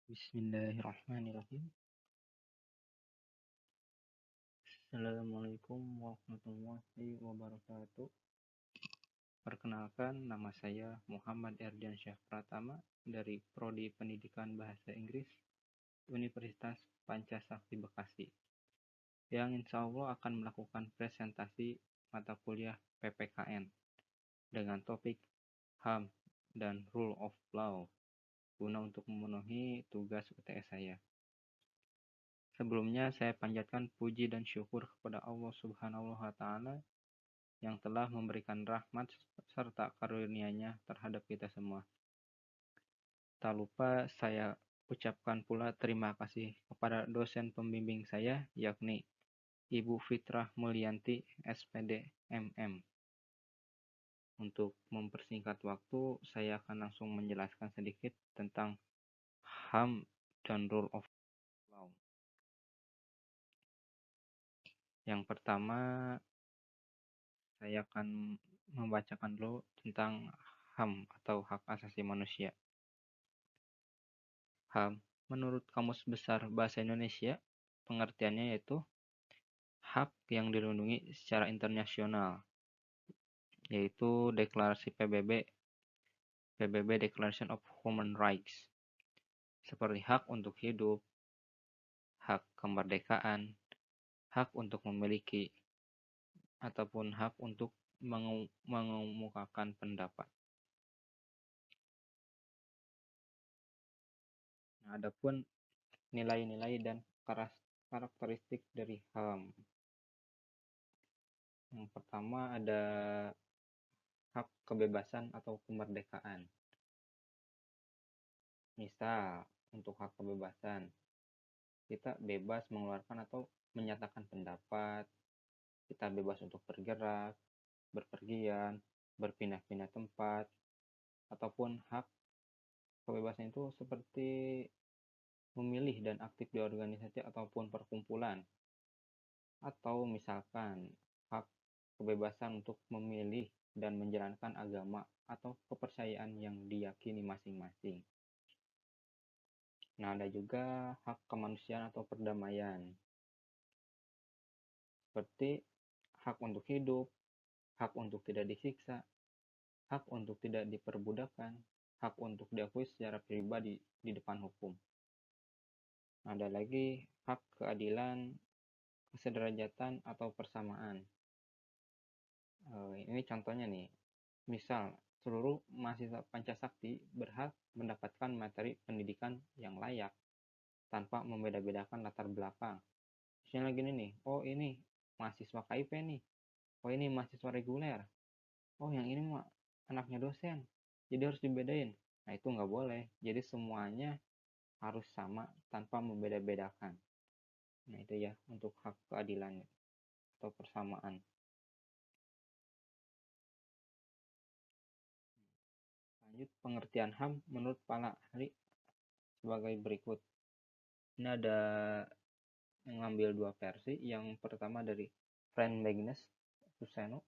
Bismillahirrahmanirrahim. Assalamualaikum warahmatullahi wabarakatuh. Perkenalkan, nama saya Muhammad Erdiansyah Pratama dari Prodi Pendidikan Bahasa Inggris Universitas Pancasakti Bekasi, yang insya Allah akan melakukan presentasi mata kuliah PPKN dengan topik HAM dan Rule of Law guna untuk memenuhi tugas UTS saya. Sebelumnya saya panjatkan puji dan syukur kepada Allah Subhanahu wa Ta'ala yang telah memberikan rahmat serta karunia-Nya terhadap kita semua. Tak lupa saya ucapkan pula terima kasih kepada dosen pembimbing saya, yakni Ibu Fitrah Mulyanti, SPD, MM. Untuk mempersingkat waktu, saya akan langsung menjelaskan sedikit tentang HAM dan Rule of Law. Yang pertama, saya akan membacakan dulu tentang HAM atau Hak Asasi Manusia. HAM, menurut Kamus Besar Bahasa Indonesia, pengertiannya yaitu hak yang dilindungi secara internasional, yaitu Deklarasi PBB Declaration of Human Rights, seperti hak untuk hidup, hak kemerdekaan, hak untuk memiliki, ataupun hak untuk mengemukakan pendapat. Nah, adapun nilai-nilai dan karakteristik dari HAM. Yang pertama ada hak kebebasan atau kemerdekaan. Misal, untuk hak kebebasan, kita bebas mengeluarkan atau menyatakan pendapat, kita bebas untuk bergerak, berpergian, berpindah-pindah tempat, ataupun hak kebebasan itu seperti memilih dan aktif di organisasi ataupun perkumpulan. Atau misalkan hak kebebasan untuk memilih dan menjalankan agama atau kepercayaan yang diyakini masing-masing. Nah, ada juga hak kemanusiaan atau perdamaian, seperti hak untuk hidup, hak untuk tidak disiksa, hak untuk tidak diperbudakan, hak untuk diakui secara pribadi di depan hukum. Ada lagi hak keadilan, kesederajatan atau persamaan. Ini contohnya nih, misal seluruh mahasiswa Pancasakti berhak mendapatkan materi pendidikan yang layak tanpa membeda-bedakan latar belakang. Misalnya gini nih, oh ini mahasiswa KIP nih, oh ini mahasiswa reguler, oh yang ini mah anaknya dosen, jadi harus dibedain. Nah, itu nggak boleh, jadi semuanya harus sama tanpa membeda-bedakan. Nah, itu ya untuk hak keadilan atau persamaan. Lanjut, pengertian HAM menurut para ahli sebagai berikut. Ini ada mengambil dua versi. Yang pertama dari Frank Magnus Suseno.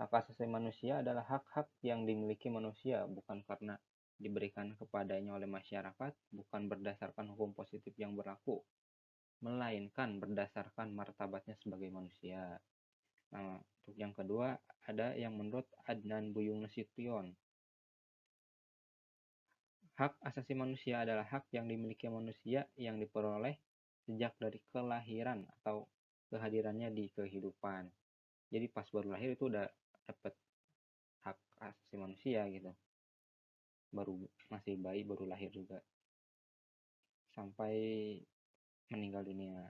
Hak asasi manusia adalah hak-hak yang dimiliki manusia bukan karena diberikan kepadanya oleh masyarakat, bukan berdasarkan hukum positif yang berlaku, melainkan berdasarkan martabatnya sebagai manusia. Nah, untuk yang kedua ada yang menurut Adnan Buyung Nasution. Hak asasi manusia adalah hak yang dimiliki manusia yang diperoleh sejak dari kelahiran atau kehadirannya di kehidupan. Jadi pas baru lahir itu udah dapat hak asasi manusia gitu. Baru masih bayi baru lahir juga. Sampai meninggal dunia.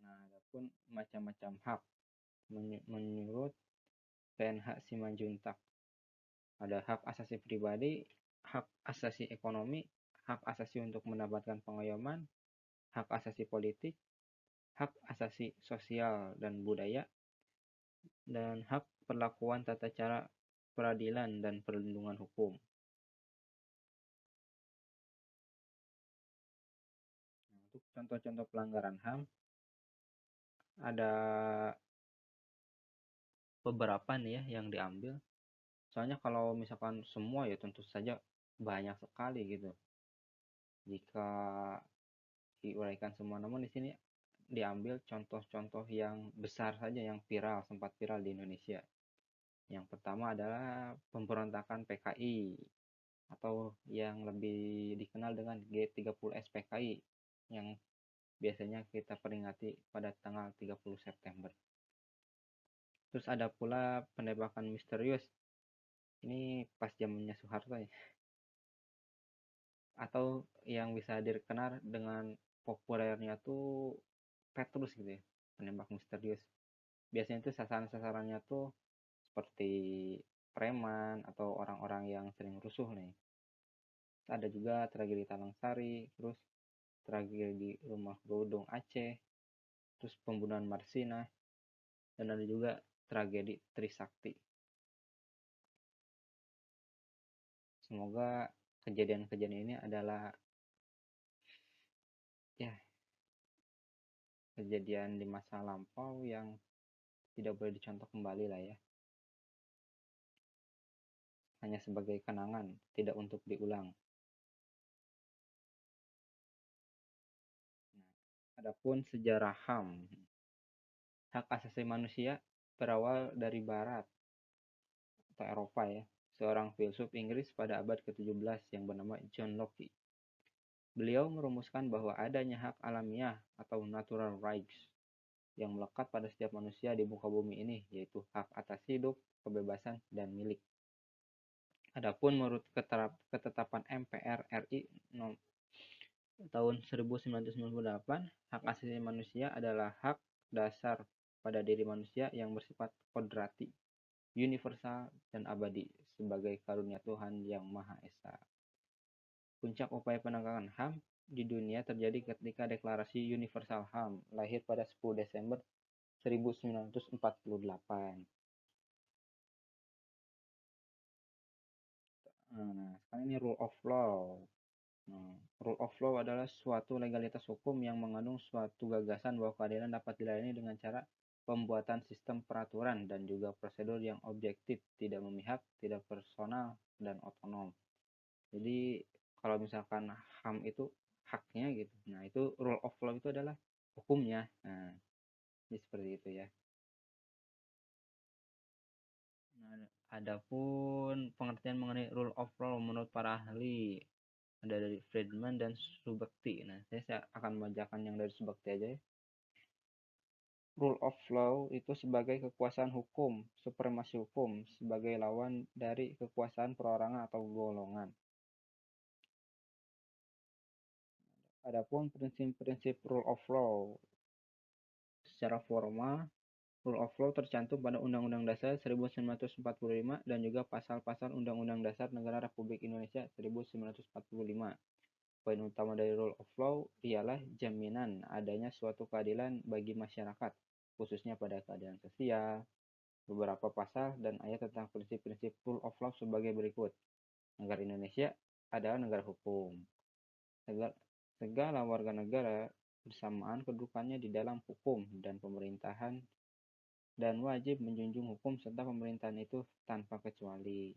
Nah, adapun macam-macam hak menurut PNH Simanjuntak. Ada hak asasi pribadi, hak asasi ekonomi, hak asasi untuk mendapatkan pengayoman, hak asasi politik, hak asasi sosial dan budaya, dan hak perlakuan tata cara peradilan dan perlindungan hukum. Nah, untuk contoh-contoh pelanggaran HAM, ada beberapa nih ya yang diambil. Soalnya kalau misalkan semua ya tentu saja banyak sekali gitu jika diuraikan semua. Namun di sini diambil contoh-contoh yang besar saja yang viral, sempat viral di Indonesia. Yang pertama adalah pemberontakan PKI atau yang lebih dikenal dengan G30S PKI yang biasanya kita peringati pada tanggal 30 September. Terus ada pula penembakan misterius. Ini pas zamannya Soeharto ya. Atau yang bisa dikenal dengan populernya tuh Petrus gitu ya. Penembak misterius. Biasanya tuh sasaran-sasarannya tuh seperti preman atau orang-orang yang sering rusuh nih. Terus ada juga tragedi Talang Sari, terus tragedi Rumah Godong Aceh, terus pembunuhan Marsina, dan ada juga tragedi Trisakti. Semoga kejadian-kejadian ini adalah ya kejadian di masa lampau yang tidak boleh dicontoh kembali lah ya. Hanya sebagai kenangan, tidak untuk diulang. Nah, adapun sejarah HAM, hak asasi manusia berawal dari Barat atau Eropa ya. Seorang filsuf Inggris pada abad ke-17 yang bernama John Locke. Beliau merumuskan bahwa adanya hak alamiah atau natural rights yang melekat pada setiap manusia di muka bumi ini, yaitu hak atas hidup, kebebasan, dan milik. Adapun menurut ketetapan MPR RI tahun 1998, hak asasi manusia adalah hak dasar pada diri manusia yang bersifat kodrati, universal, dan abadi sebagai karunia Tuhan yang Maha Esa. Puncak upaya penegakan HAM di dunia terjadi ketika Deklarasi Universal HAM lahir pada 10 Desember 1948. Nah, sekarang ini rule of law. Nah, rule of law adalah suatu legalitas hukum yang mengandung suatu gagasan bahwa keadilan dapat dilayani dengan cara pembuatan sistem peraturan dan juga prosedur yang objektif, tidak memihak, tidak personal, dan otonom. Jadi kalau misalkan HAM itu haknya gitu, nah itu rule of law itu adalah hukumnya. Nah, jadi seperti itu ya. Nah, adapun pengertian mengenai rule of law menurut para ahli ada dari Friedman dan Subakti. Nah, saya akan membacakan yang dari Subakti aja ya. Rule of law itu sebagai kekuasaan hukum, supremasi hukum, sebagai lawan dari kekuasaan perorangan atau golongan. Adapun prinsip-prinsip rule of law secara formal, rule of law tercantum pada Undang-Undang Dasar 1945 dan juga pasal-pasal Undang-Undang Dasar Negara Republik Indonesia 1945. Poin utama dari rule of law ialah jaminan adanya suatu keadilan bagi masyarakat, khususnya pada keadilan sosial. Beberapa pasal dan ayat tentang prinsip-prinsip rule of law sebagai berikut. Negara Indonesia adalah negara hukum. Segala warga negara bersamaan kedudukannya di dalam hukum dan pemerintahan dan wajib menjunjung hukum serta pemerintahan itu tanpa kecuali.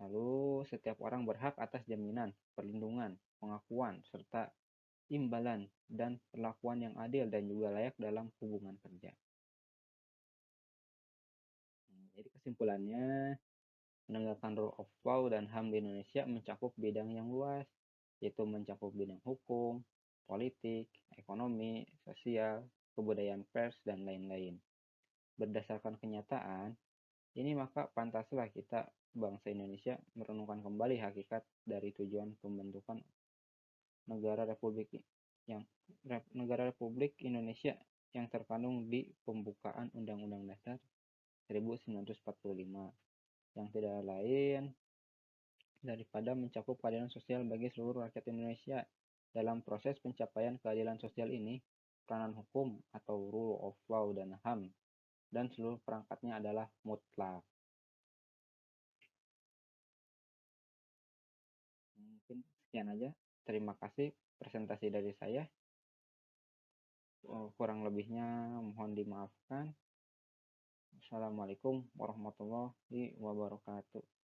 Lalu setiap orang berhak atas jaminan, perlindungan, pengakuan, serta imbalan dan perlakuan yang adil dan juga layak dalam hubungan kerja. Jadi kesimpulannya, penegakan rule of law dan HAM di Indonesia mencakup bidang yang luas, yaitu mencakup bidang hukum, politik, ekonomi, sosial, kebudayaan pers, dan lain-lain. Berdasarkan kenyataan, ini maka pantaslah kita bangsa Indonesia merenungkan kembali hakikat dari tujuan pembentukan negara Republik Indonesia yang terkandung di pembukaan Undang-Undang Dasar 1945 yang tidak lain daripada mencakup keadilan sosial bagi seluruh rakyat Indonesia. Dalam proses pencapaian keadilan sosial ini, peranan hukum atau rule of law dan HAM dan seluruh perangkatnya adalah mutlak. Mungkin sekian aja. Terima kasih presentasi dari saya. Kurang lebihnya mohon dimaafkan. Assalamualaikum warahmatullahi wabarakatuh.